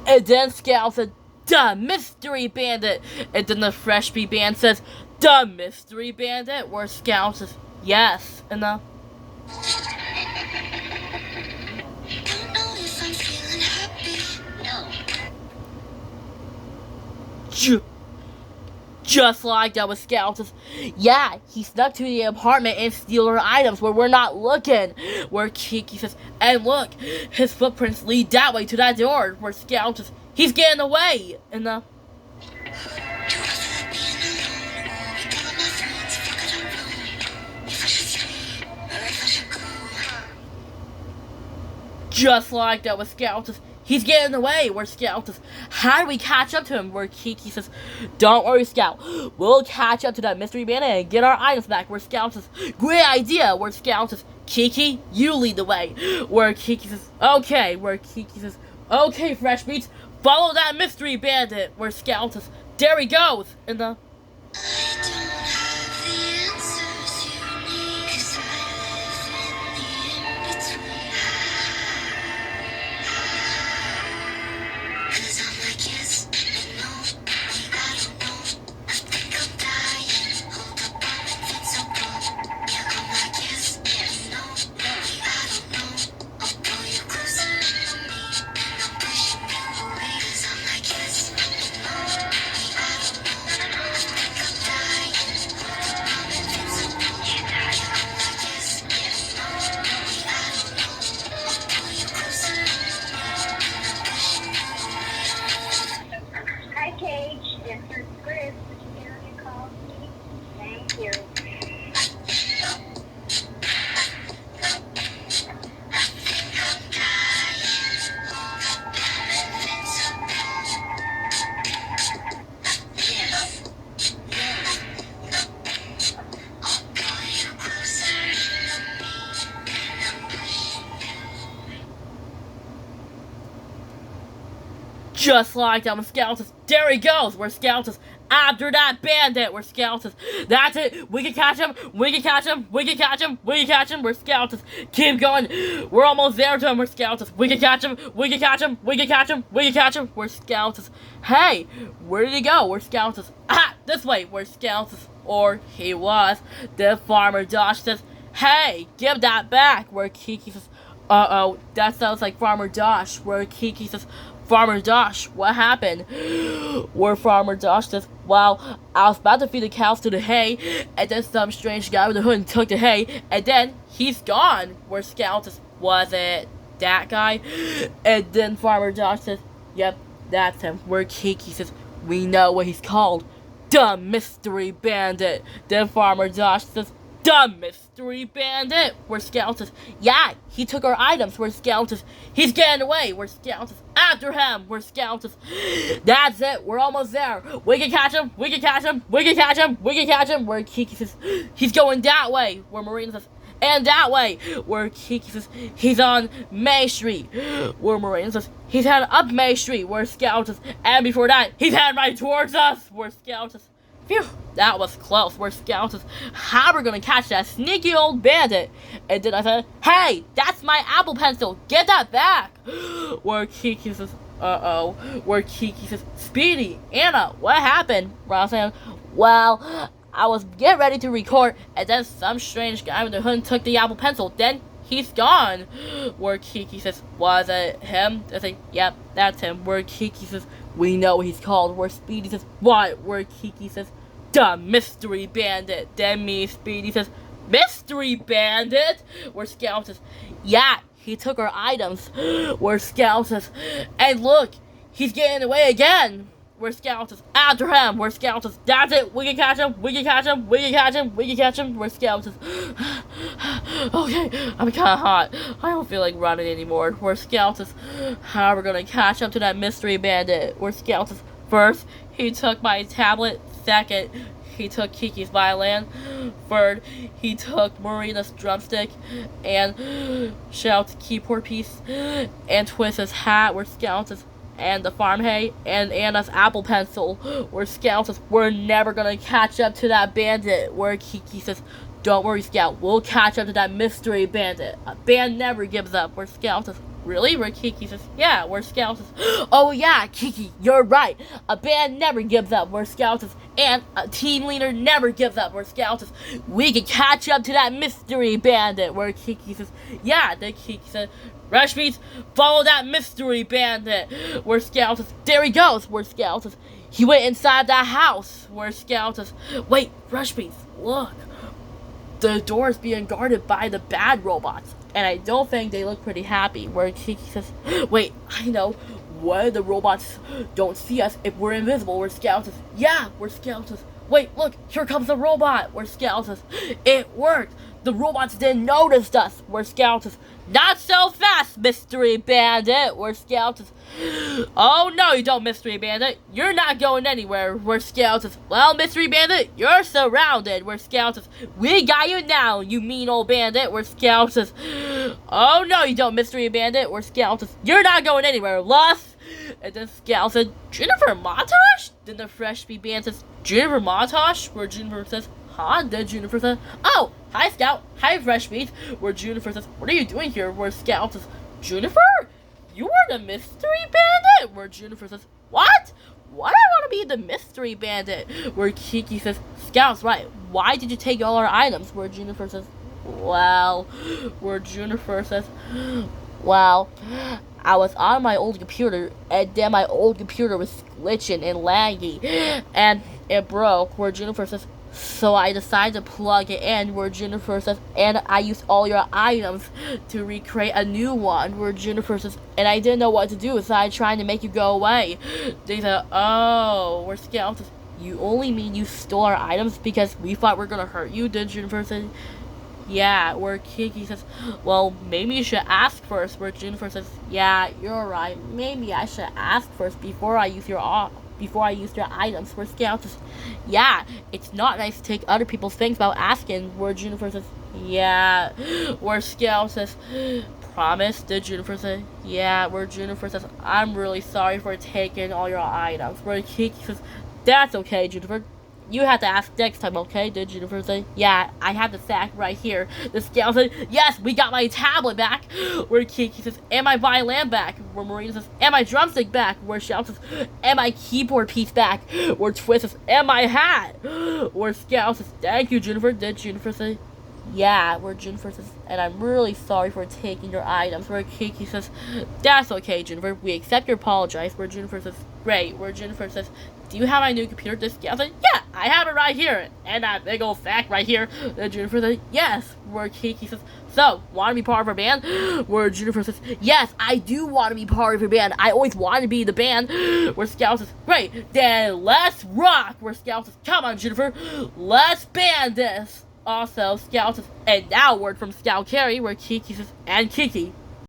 And then Scout said, "The Mystery Bandit." And then the Fresh Meat Band says, "The Mystery Bandit." Where Scout says, "Yes." And just like that with Scout says, "Yeah, he snuck to the apartment and steal her items where we're not looking." Where Kiki says, "And look, his footprints lead that way to that door." Where Scout says, "He's getting away." And just like that with Scout says, "He's getting away." Where Scout says, "How do we catch up to him?" Where Kiki says, "Don't worry, Scout. We'll catch up to that mystery bandit and get our items back." Where Scout says, "Great idea." Where Scout says, "Kiki, you lead the way." Where Kiki says, "Okay." Where Kiki says, "Okay, Fresh Meats, follow that mystery bandit." Where Scout says, "There he goes." And Hi, Cage. This is Chris. Would you care to call me? Thank you. just like that, when Scout says, "There he goes." Where Scout says, "After that bandit." Where Scout says, "That's it. We can catch him. We can catch him. We can catch him. We can catch him." Where Scout says, "Keep going. We're almost there to him." Where Scout says, "We can catch him. We can catch him. We can catch him. We can catch him." Where Scout says, "Hey, where did he go?" Where Scout says, "Ah, this way." Where Scout says, or he was. Then Farmer Josh says, "Hey, give that back." Where Kiki says, "Uh-oh, that sounds like Farmer Josh." Where Kiki says, "Farmer Josh, what happened?" Where Farmer Josh says, "Well, I was about to feed the cows to the hay, and then some strange guy with a hood took the hay, and then he's gone." Where Scout says, "Was it that guy?" And then Farmer Josh says, "Yep, that's him." Where Kiki says, "We know what he's called. The Mystery Bandit." Then Farmer Josh says, "The Mystery Bandit." Where Scout says, "Yeah, he took our items." Where Scout says, "He's getting away." Where Scout says, "After him." Where Scout says, "That's it. We're almost there. We can catch him. We can catch him. We can catch him. We can catch him." Where Kiki says, "He's going that way." Where Marina says, "And that way." Where Kiki says, "He's on May Street." Where Marina says, "He's heading up May Street." Where Scout says, "And before that, he's heading right towards us." Where Scout says, "Phew, that was close." Where Scout says, "How are we gonna catch that sneaky old bandit?" And then I said, "Hey, that's my Apple Pencil. Get that back." Where Kiki says, "Uh-oh." Where Kiki says, "Speedy, Anna, what happened?" Where I was saying, "Well, I was getting ready to record, and then some strange guy with a hood took the Apple Pencil. Then he's gone." Where Kiki says, "Was it him?" I say, "Yep, that's him." Where Kiki says, "We know what he's called." Where Speedy says, "What?" Where Kiki says, "The Mystery Bandit." Then me, Speedy says, "Mystery Bandit?" Where Scout says, "Yeah, he took our items." Where Scout says, "And look, he's getting away again." Where Scout says, "After him." Where Scout says, "That's it. We can catch him. We can catch him. We can catch him. We can catch him." Where Scout says, "Okay, I'm kind of hot. I don't feel like running anymore." Where Scout says, "How are we gonna catch up to that mystery bandit?" Where Scout says, "First, he took my tablet. Second, he took Kiki's violin. Third, he took Marina's drumstick and Shout's keyboard piece and Twist's hat." Where Scout says, and the farm hay, and Anna's Apple Pencil, where Scout says, we're never gonna catch up to that bandit, where Kiki says, don't worry, Scout, we'll catch up to that mystery bandit. A band never gives up, where Scout says, really? Where Kiki says, yeah, where Scout says, oh yeah, Kiki, you're right. A band never gives up, where Scout says, and a team leader never gives up, where Scout says, we can catch up to that mystery bandit, where Kiki says, yeah, then Kiki says, Rush Beats, follow that mystery bandit, where Scout says, there he goes, where Scout says, he went inside that house, where Scout says, wait, Rush Beats, look. The door is being guarded by the bad robots, and I don't think they look pretty happy, where Kiki says, wait, I know, what if the robots don't see us if we're invisible, where Scout says, yeah, where Scout says, wait, look, here comes the robot, where Scout says, it worked, the robots didn't notice us, where Scout says, not so fast, Mystery Bandit, where Scout says, oh no you don't, Mystery Bandit, you're not going anywhere, where Scout says, well, Mystery Bandit, you're surrounded, where Scout says, we got you now, you mean old bandit, where Scout says, oh no you don't, Mystery Bandit, where Scout says, you're not going anywhere, lost. And then Scout said, Jennifer Montage? Then the Fresh Beat Band says, Jennifer Montage? Where Jennifer says, huh? Then Jennifer says, oh, hi Scout, hi Fresh Beat. Where Jennifer says, what are you doing here? Where Scout says, Jennifer? You are the Mystery Bandit? Where Jennifer says, what? Why do I want to be the Mystery Bandit? Where Kiki says, Scout's right, why did you take all our items? Where Jennifer says, well, where Jennifer says, well, I was on my old computer, and then my old computer was glitching and laggy, and it broke, where Jennifer says, so I decided to plug it in, where Jennifer says, and I used all your items to recreate a new one, where Jennifer says, and I didn't know what to do, so I tried to make you go away. They said, oh, where Scout says, you only mean you stole our items because we thought we were gonna hurt you, did Jennifer say? Yeah, where Kiki says, well, maybe you should ask first, where Jennifer says, yeah, you're right, maybe I should ask first before I use your items, where Scout says, yeah, it's not nice to take other people's things without asking, where Jennifer says, yeah, where Scout says, promise, did Jennifer say, yeah, where Jennifer says, I'm really sorry for taking all your items, where Kiki says, that's okay, Jennifer. You have to ask next time, okay? Did Jennifer say, yeah, I have the sack right here. The Scout said, yes, we got my tablet back. Where Kiki says, and my violin back. Where Marina says, and my drumstick back. Where Scout says, and my keyboard piece back. Where Twist says, and my hat. Where Scout says, thank you, Jennifer. Did Jennifer say, yeah, where Jennifer says, and I'm really sorry for taking your items. Where Kiki says, that's okay, Jennifer. We accept your apologize. Where Jennifer says, great. Where Jennifer says, do you have my new computer disk? I said, yeah, I have it right here. And that big old fact right here. Then Jennifer said, yes. Where Kiki says, so, want to be part of our band? Where Jennifer says, yes, I do want to be part of your band. I always wanted to be in the band. Where Scout says, great, then let's rock. Where Scout says, come on, Jennifer, let's band this. Also, Scout says, and now word from Scout Carrie, where Kiki says, and Kiki,